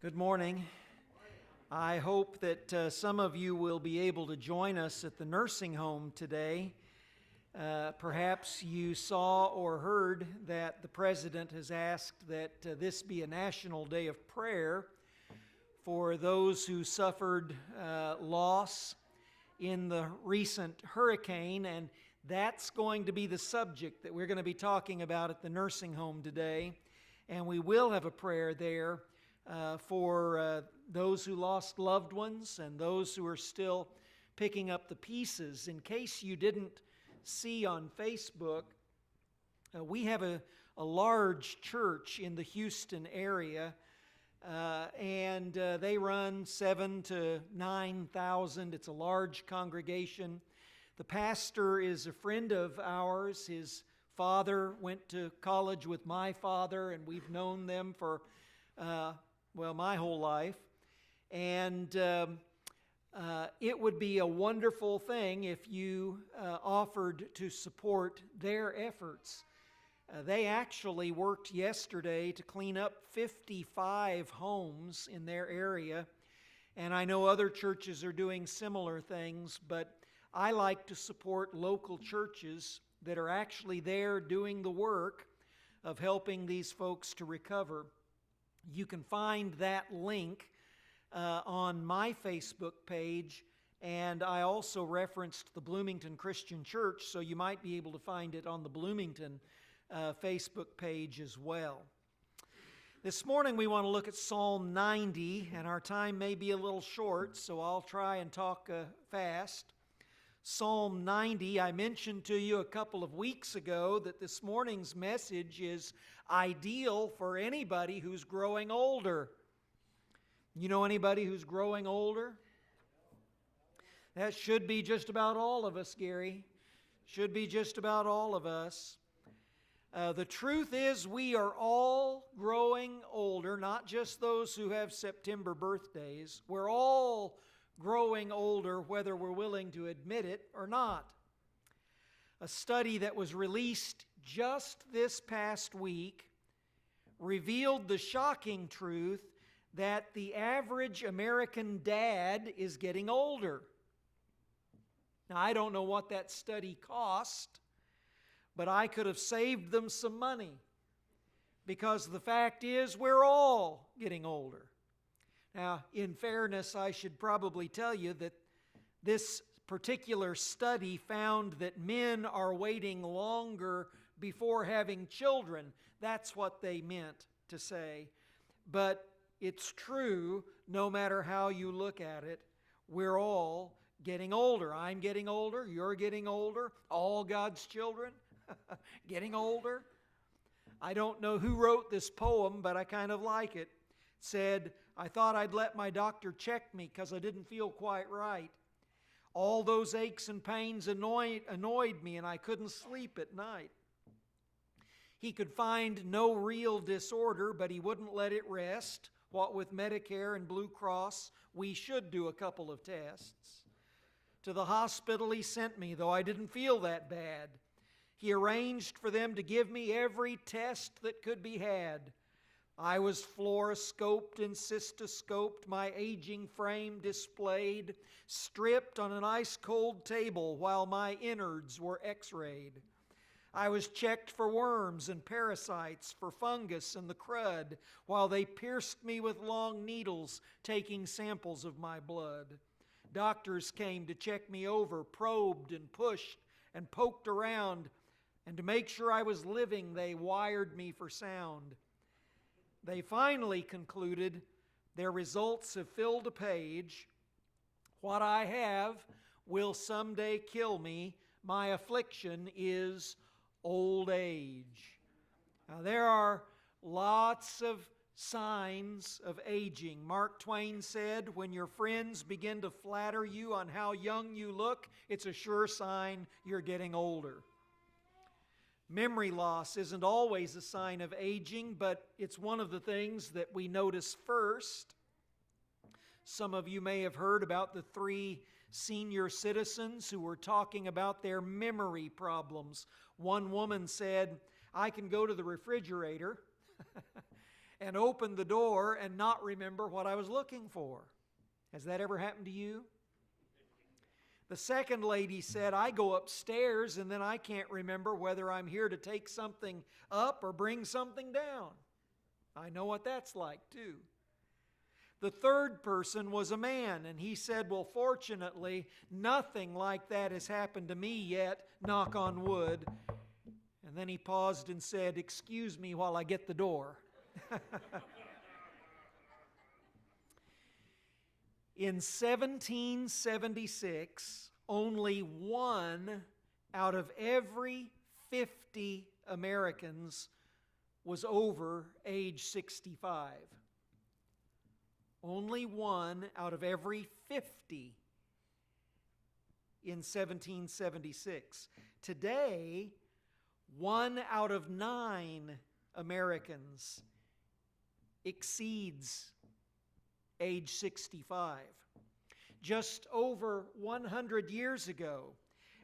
Good morning. I hope that some of you will be able to join us at the nursing home today. Perhaps you saw or heard that the President has asked that this be a national day of prayer for those who suffered loss in the recent hurricane, and that's going to be the subject that we're going to be talking about at the nursing home today. And we will have a prayer there for those who lost loved ones and those who are still picking up the pieces. In case you didn't see on Facebook, we have a large church in the Houston area, and they run 7,000 to 9,000. It's a large congregation. The pastor is a friend of ours. His father went to college with my father, and we've known them for my whole life. And it would be a wonderful thing if you offered to support their efforts. They actually worked yesterday to clean up 55 homes in their area, and I know other churches are doing similar things, but I like to support local churches that are actually there doing the work of helping these folks to recover. You can find that link on my Facebook page, and I also referenced the Bloomington Christian Church, so you might be able to find it on the Bloomington Facebook page as well. This morning we want to look at Psalm 90, and our time may be a little short, so I'll try and talk fast. Psalm 90, I mentioned to you a couple of weeks ago that this morning's message is ideal for anybody who's growing older. You know anybody who's growing older? That should be just about all of us, Gary. Should be just about all of us. The truth is we are all growing older, not just those who have September birthdays. We're all growing older, whether we're willing to admit it or not. A study that was released just this past week revealed the shocking truth that the average American dad is getting older. Now, I don't know what that study cost, but I could have saved them some money, because the fact is we're all getting older. Now, in fairness, I should probably tell you that this particular study found that men are waiting longer before having children. That's what they meant to say. But it's true, no matter how you look at it, we're all getting older. I'm getting older, you're getting older, all God's children getting older. I don't know who wrote this poem, but I kind of like it. It said, I thought I'd let my doctor check me because I didn't feel quite right. All those aches and pains annoyed me, and I couldn't sleep at night. He could find no real disorder, but he wouldn't let it rest. What with Medicare and Blue Cross, we should do a couple of tests. To the hospital he sent me, though I didn't feel that bad. He arranged for them to give me every test that could be had. I was fluoroscoped and cystoscoped, my aging frame displayed, stripped on an ice-cold table while my innards were x-rayed. I was checked for worms and parasites, for fungus and the crud, while they pierced me with long needles, taking samples of my blood. Doctors came to check me over, probed and pushed and poked around, and to make sure I was living, they wired me for sound. They finally concluded their results have filled a page. What I have will someday kill me. My affliction is old age. Now, there are lots of signs of aging. Mark Twain said, when your friends begin to flatter you on how young you look, it's a sure sign you're getting older. Memory loss isn't always a sign of aging, but it's one of the things that we notice first. Some of you may have heard about the 3 senior citizens who were talking about their memory problems. One woman said, I can go to the refrigerator and open the door and not remember what I was looking for. Has that ever happened to you? The second lady said, I go upstairs and then I can't remember whether I'm here to take something up or bring something down. I know what that's like too. The third person was a man, and he said, well, fortunately, nothing like that has happened to me yet, knock on wood. And then he paused and said, excuse me while I get the door. In 1776, only 1 out of every 50 Americans was over age 65. Only 1 out of every 50 in 1776. Today, 1 out of 9 Americans exceeds age 65. Just over 100 years ago,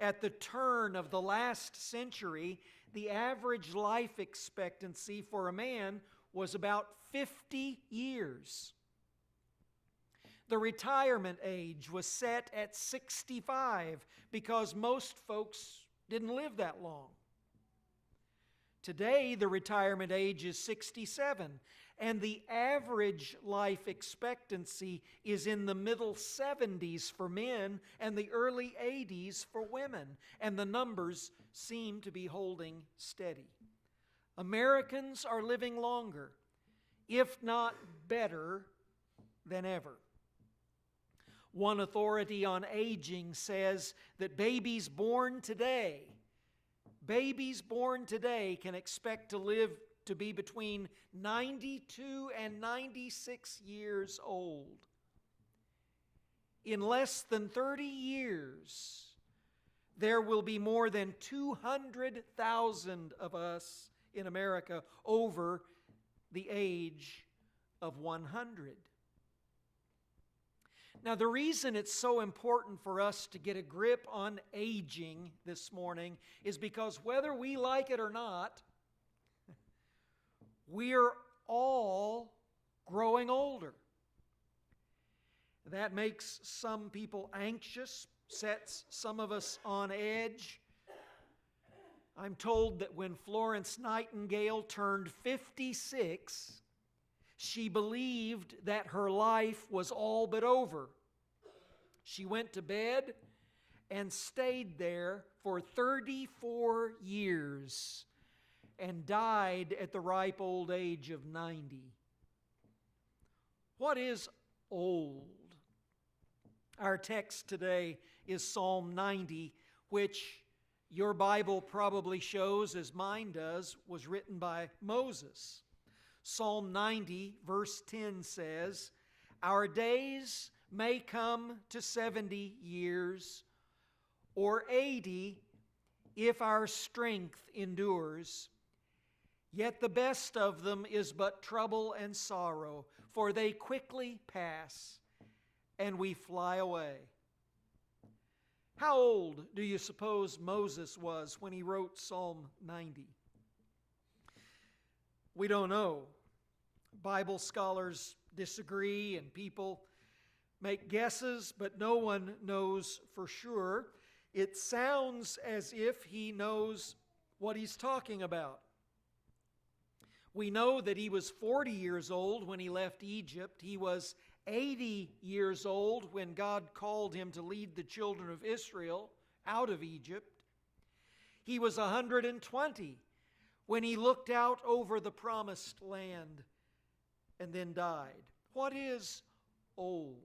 at the turn of the last century, the average life expectancy for a man was about 50 years. The retirement age was set at 65 because most folks didn't live that long. Today, the retirement age is 67, and the average life expectancy is in the middle 70s for men and the early 80s for women, and the numbers seem to be holding steady. Americans are living longer, if not better, than ever. One authority on aging says that babies born today can expect to live to be between 92 and 96 years old. In less than 30 years, there will be more than 200,000 of us in America over the age of 100. Now, the reason it's so important for us to get a grip on aging this morning is because whether we like it or not, we're all growing older. That makes some people anxious, sets some of us on edge. I'm told that when Florence Nightingale turned 56, she believed that her life was all but over. She went to bed and stayed there for 34 years and died at the ripe old age of 90. What is old? Our text today is Psalm 90, which your Bible probably shows, as mine does, was written by Moses. Psalm 90, verse 10 says, our days may come to 70 years or 80 if our strength endures. Yet the best of them is but trouble and sorrow, for they quickly pass and we fly away. How old do you suppose Moses was when he wrote Psalm 90? We don't know. Bible scholars disagree and people make guesses, but no one knows for sure. It sounds as if he knows what he's talking about. We know that he was 40 years old when he left Egypt. He was 80 years old when God called him to lead the children of Israel out of Egypt. He was 120 when he looked out over the promised land and then died. What is old?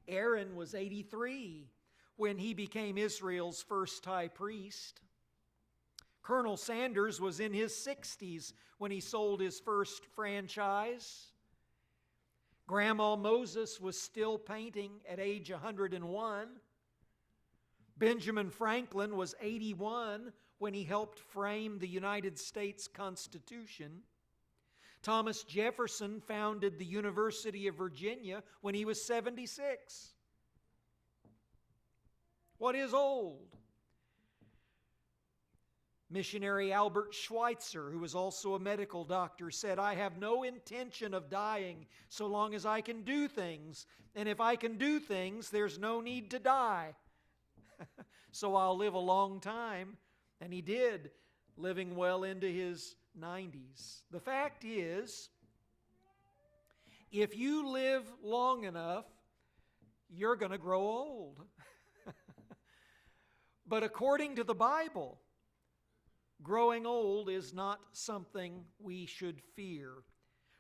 Aaron was 83 when he became Israel's first high priest. Colonel Sanders was in his 60s when he sold his first franchise. Grandma Moses was still painting at age 101. Benjamin Franklin was 81 when he helped frame the United States Constitution. Thomas Jefferson founded the University of Virginia when he was 76. What is old? Missionary Albert Schweitzer, who was also a medical doctor, said, "I have no intention of dying so long as I can do things. And if I can do things, there's no need to die. So I'll live a long time." And he did, living well into his 90s. The fact is, if you live long enough, you're going to grow old. But according to the Bible, growing old is not something we should fear.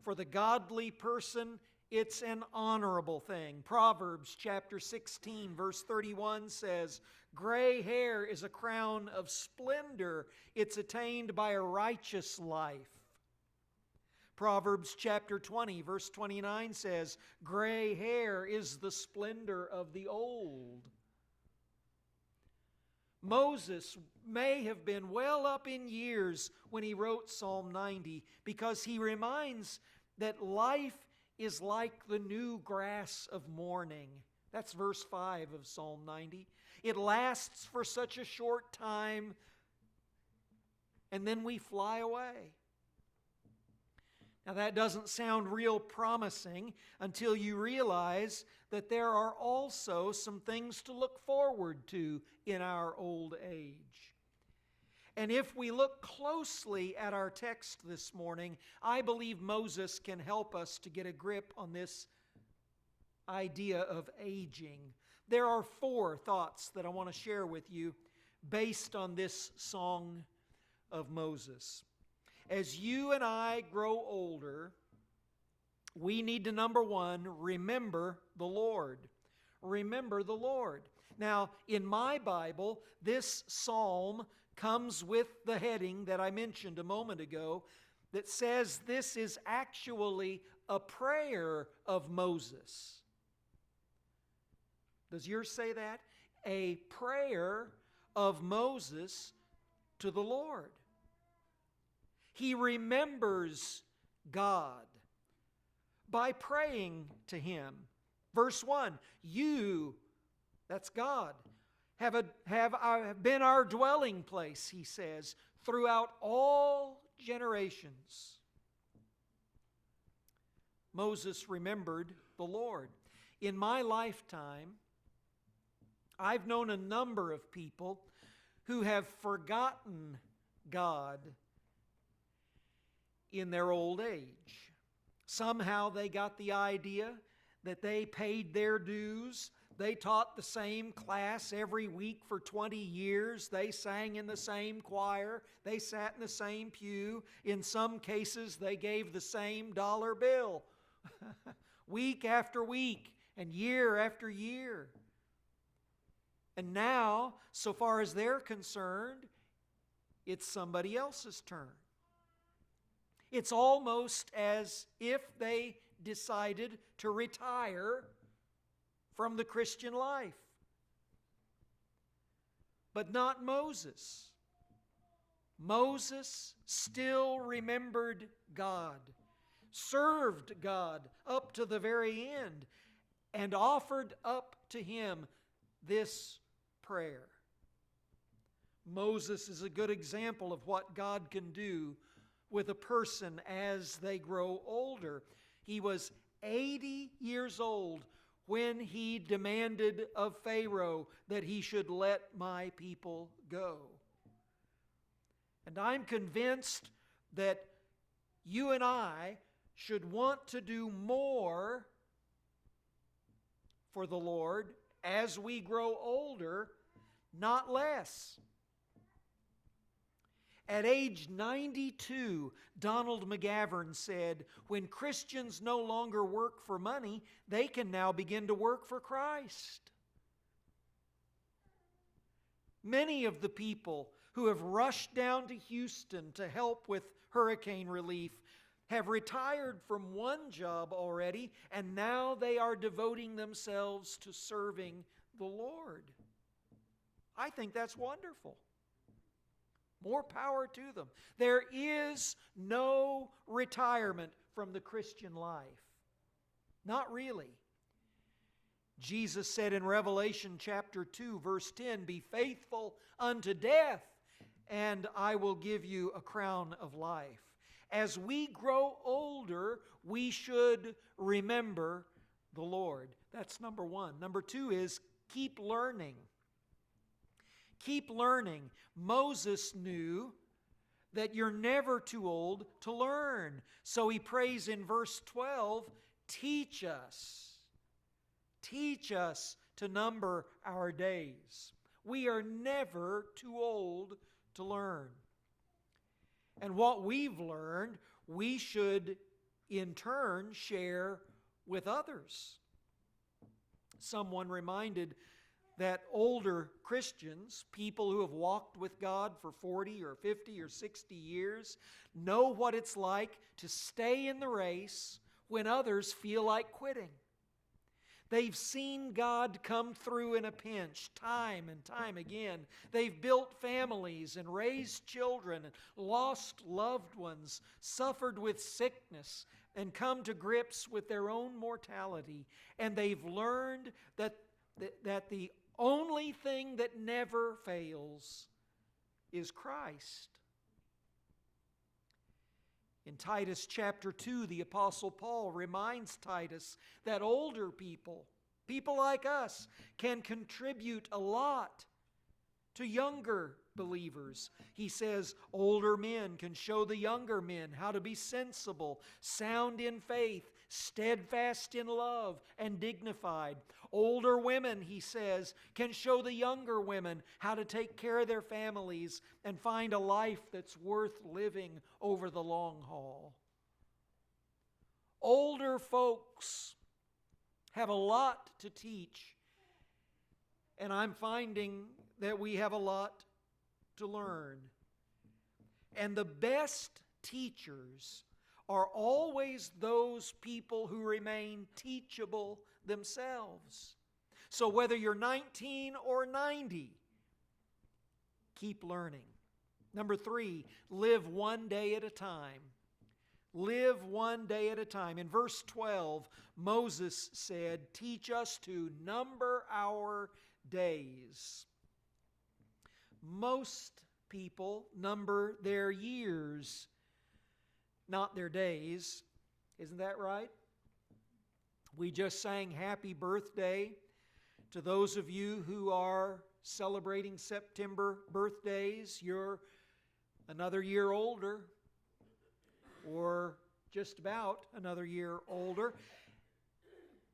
For the godly person, it's an honorable thing. Proverbs chapter 16, verse 31 says, "Gray hair is a crown of splendor. It's attained by a righteous life." Proverbs chapter 20, verse 29 says, "Gray hair is the splendor of the old." Moses may have been well up in years when he wrote Psalm 90 because he reminds that life is like the new grass of morning. That's verse 5 of Psalm 90. It lasts for such a short time, and then we fly away. Now that doesn't sound real promising until you realize that there are also some things to look forward to in our old age. And if we look closely at our text this morning, I believe Moses can help us to get a grip on this idea of aging. There are 4 thoughts that I want to share with you based on this song of Moses. As you and I grow older, we need to, number 1, remember the Lord. Remember the Lord. Now, in my Bible, this psalm comes with the heading that I mentioned a moment ago that says this is actually a prayer of Moses. Does yours say that? A prayer of Moses to the Lord. He remembers God by praying to Him. Verse 1, "You," that's God, have been our dwelling place," he says, "throughout all generations." Moses remembered the Lord. In my lifetime, I've known a number of people who have forgotten God in their old age. Somehow they got the idea that they paid their dues. They taught the same class every week for 20 years. They sang in the same choir. They sat in the same pew. In some cases, they gave the same dollar bill week after week and year after year. And now, so far as they're concerned, it's somebody else's turn. It's almost as if they decided to retire from the Christian life. But not Moses. Moses still remembered God, served God up to the very end, and offered up to Him this prayer. Moses is a good example of what God can do with a person as they grow older. He was 80 years old when he demanded of Pharaoh that he should let my people go. And I'm convinced that you and I should want to do more for the Lord as we grow older, not less. At age 92, Donald McGavern said, "When Christians no longer work for money, they can now begin to work for Christ." Many of the people who have rushed down to Houston to help with hurricane relief have retired from one job already, and now they are devoting themselves to serving the Lord. I think that's wonderful. More power to them. There is no retirement from the Christian life. Not really. Jesus said in Revelation chapter 2, verse 10, "Be faithful unto death, and I will give you a crown of life. As we grow older, we should remember the Lord. That's number one. Number two is keep learning. Keep learning. Moses knew that you're never too old to learn. So he prays in verse 12, teach us to number our days. We are never too old to learn. And what we've learned, we should in turn share with others. Someone reminded that older Christians, people who have walked with God for 40 or 50 or 60 years, know what it's like to stay in the race when others feel like quitting. They've seen God come through in a pinch time and time again. They've built families and raised children and lost loved ones, suffered with sickness, and come to grips with their own mortality. And they've learned that the only thing that never fails is Christ. In Titus chapter 2, the Apostle Paul reminds Titus that older people like us, can contribute a lot to younger believers. He says older men can show the younger men how to be sensible, sound in faith, steadfast in love, and dignified. Older women, he says, can show the younger women how to take care of their families and find a life that's worth living over the long haul. Older folks have a lot to teach, and I'm finding that we have a lot to learn. And the best teachers are always those people who remain teachable themselves. So whether you're 19 or 90, keep learning. Number 3, live one day at a time. Live one day at a time. In verse 12, Moses said, teach us to number our days. Most people number their years, not their days. Isn't that right? We just sang happy birthday to those of you who are celebrating September birthdays. You're another year older, or just about another year older.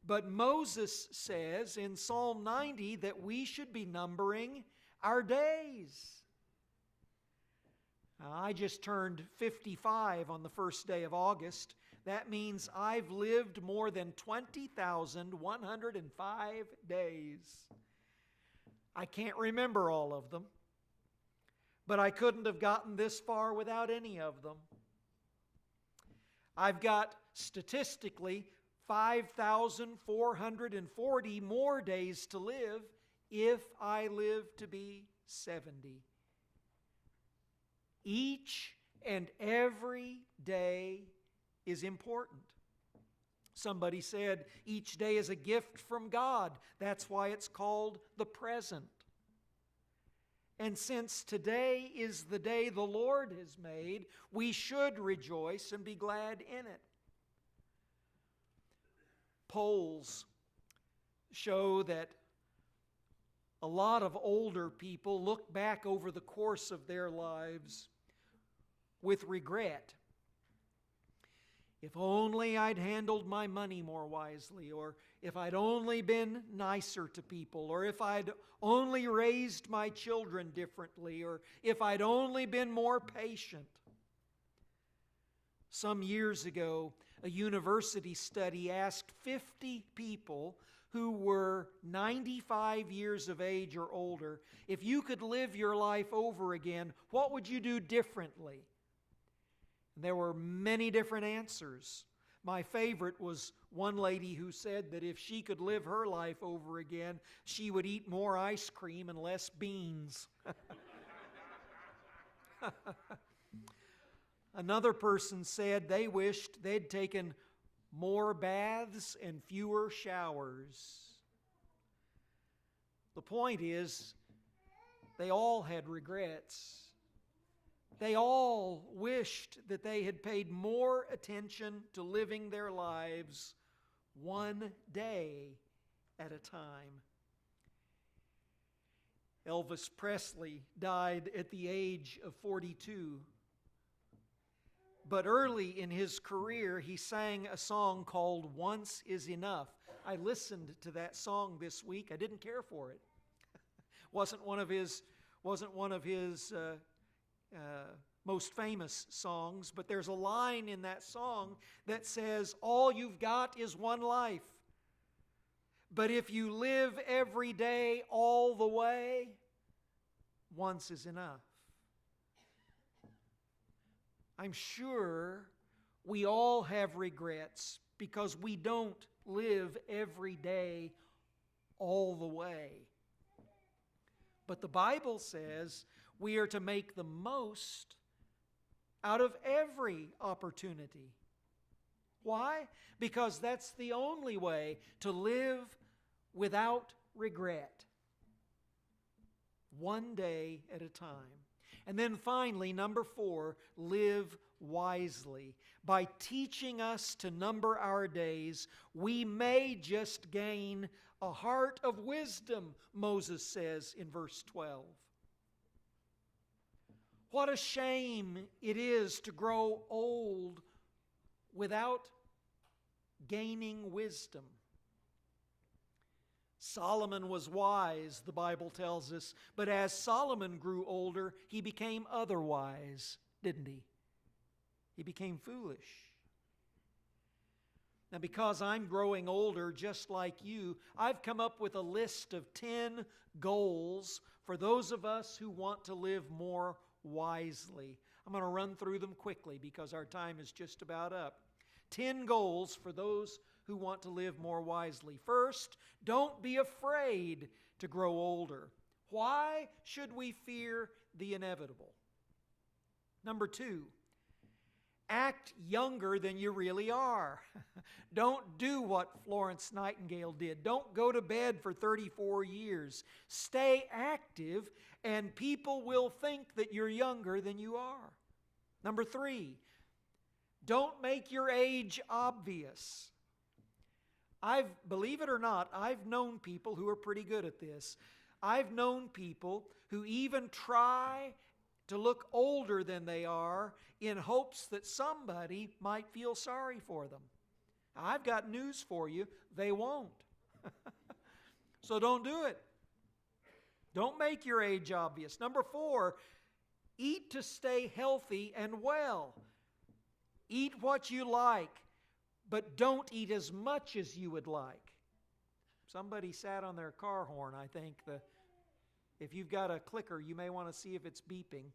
But Moses says in Psalm 90 that we should be numbering our days. Now, I just turned 55 on the first day of August. That means I've lived more than 20,105 days. I can't remember all of them, but I couldn't have gotten this far without any of them. I've got, statistically, 5,440 more days to live if I live to be 70. Each and every day is important. Somebody said each day is a gift from God. That's why it's called the present. And since today is the day the Lord has made, we should rejoice and be glad in it. Polls show that a lot of older people look back over the course of their lives with regret. If only I'd handled my money more wisely, or if I'd only been nicer to people, or if I'd only raised my children differently, or if I'd only been more patient. Some years ago, a university study asked 50 people who were 95 years of age or older, if you could live your life over again, what would you do differently? There were many different answers. My favorite was one lady who said that if she could live her life over again, she would eat more ice cream and less beans. Another person said they wished they'd taken more baths and fewer showers. The point is, they all had regrets. They all wished that they had paid more attention to living their lives one day at a time. Elvis Presley died at the age of 42. But early in his career, he sang a song called "Once Is Enough." I listened to that song this week. I didn't care for it. wasn't one of his most famous songs, but there's a line in that song that says, "All you've got is one life. But if you live every day all the way, once is enough." I'm sure we all have regrets because we don't live every day all the way. But the Bible says we are to make the most out of every opportunity. Why? Because that's the only way to live without regret. One day at a time. And then finally, number 4, live wisely. By teaching us to number our days, we may just gain a heart of wisdom, Moses says in verse 12. What a shame it is to grow old without gaining wisdom. Solomon was wise, the Bible tells us, but as Solomon grew older, he became otherwise, didn't he? He became foolish. Now, because I'm growing older just like you, I've come up with a list of 10 goals for those of us who want to live more wisely. I'm going to run through them quickly because our time is just about up. 10 goals for those who want to live more wisely. First, don't be afraid to grow older. Why should we fear the inevitable? Number 2, act younger than you really are. Don't do what Florence Nightingale did. Don't go to bed for 34 years. Stay active, and people will think that you're younger than you are. Number 3, don't make your age obvious. Believe it or not, I've known people who are pretty good at this. I've known people who even try to look older than they are in hopes that somebody might feel sorry for them. I've got news for you, they won't. So don't do it. Don't make your age obvious. Number 4, eat to stay healthy and well. Eat what you like, but don't eat as much as you would like. Somebody sat on their car horn, I think. If you've got a clicker, you may want to see if it's beeping.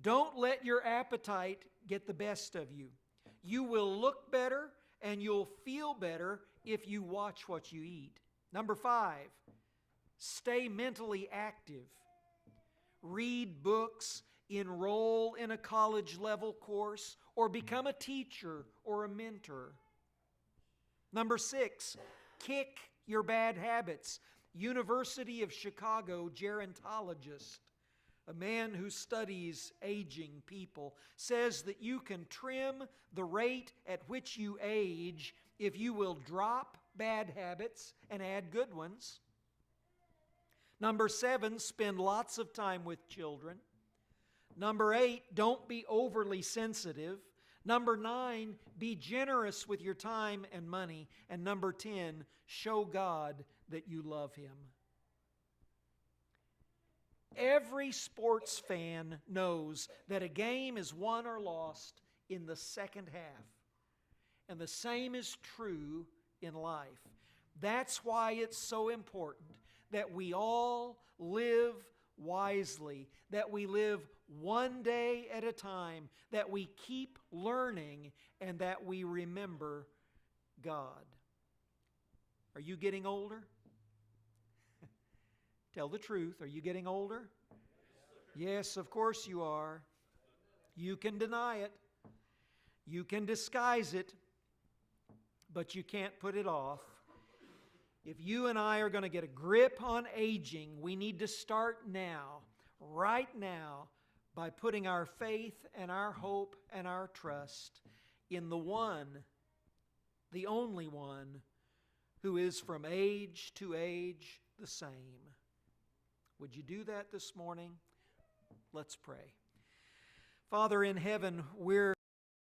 Don't let your appetite get the best of you. You will look better and you'll feel better if you watch what you eat. Number 5, stay mentally active. Read books, enroll in a college-level course, or become a teacher or a mentor. Number 6, kick your bad habits. University of Chicago gerontologist, a man who studies aging people, says that you can trim the rate at which you age if you will drop bad habits and add good ones. Number 7, spend lots of time with children. Number 8, don't be overly sensitive. Number 9, be generous with your time and money. And number 10, show God that you love Him. Every sports fan knows that a game is won or lost in the second half. And the same is true in life. That's why it's so important that we all live wisely, that we live one day at a time, that we keep learning, and that we remember God. Are you getting older? Tell the truth. Are you getting older? Yes, of course you are. You can deny it. You can disguise it, but you can't put it off. If you and I are going to get a grip on aging, we need to start now. right now by putting our faith and our hope and our trust in the one, the only one, who is from age to age the same. Would you do that this morning? Let's pray. Father in heaven, we're